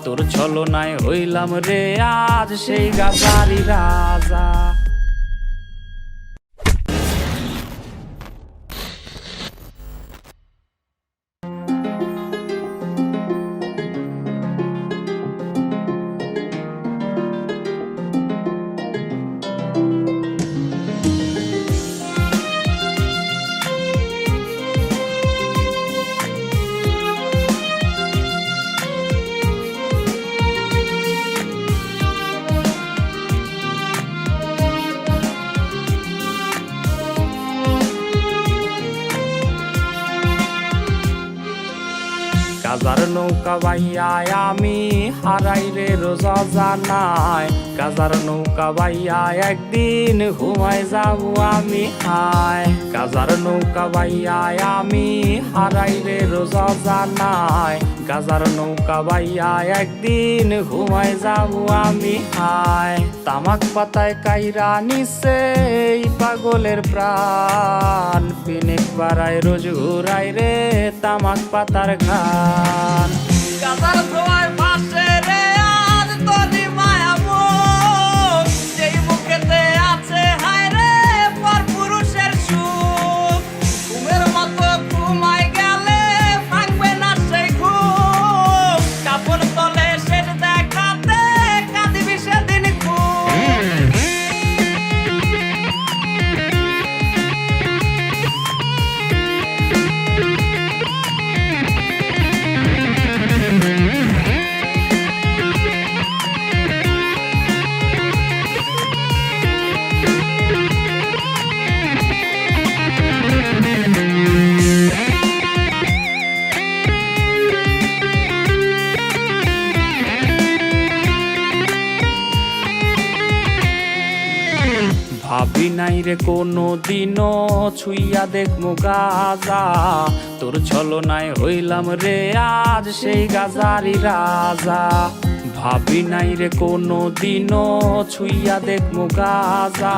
তোর ছলনায় হইলাম রে আজ সেই গাজারি রাজা। গাজার নৌকা বাইয়া আমি হারাই রে রোজা জানাই, গাজার নৌকা বাইয়া একদিন ঘুমায় যাবো আমি হায়। গাজার নৌকা বাইয়া আমি হারাই রে রোজা জানাই, গাজার নৌকা বাইয়া একদিন ঘুমায় যাবো আমি হায়। তামাক পাতায় কাইরা নিছে এই পাগলের প্রাণ, পিনিক পাড়ায় রোজ ঘুরাই রে তামাক পাতার ঘান। গাজার ধোয়ায় ভাসে রে আজ তোরি মায়া মুখ, যেই মুখেতে আছে হায় রে পর পুরুষের সুখ। ঘুমের মতো ঘুমাই গেলে ভাঙবে না সেই ঘুম, কাপড় তলে শেষ দেখাতে কাঁদিবি সেদিন খুব। ভাবি নাই রে কোনো দিনও ছুইয়া দেখমু গাজা, তোর ছলনায় হইলাম রে আজ সেই গাজারি রাজা। ভাবি নাই রে কোনো দিনও ছুইয়া দেখমু গাজা,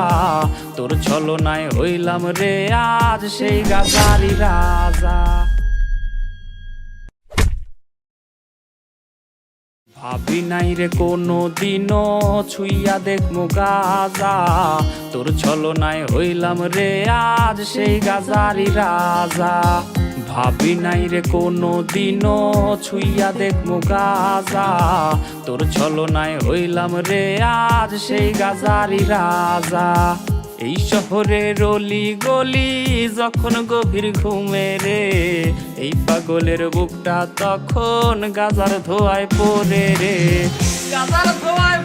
তোর ছলনায় হইলাম রে আজ সেই গাজারি রাজা। ভাবি নাই রে কোনো দিনও ছুইয়া দেখমু গাজা, তোর ছলনায় হইলাম রে আজ সেই গাজারি রাজা। ভাবি নাই রে কোনো দিনও ছুইয়া দেখমু গাজা, তোর ছলনায় হইলাম রে আজ সেই গাজারি রাজা। এই শহরের অলি গলি যখন গভীর ঘুমে রে, এই পাগলের বুকটা তখন গাজার ধোয়ায় পড়ে রে। গাজার ধোয়ায়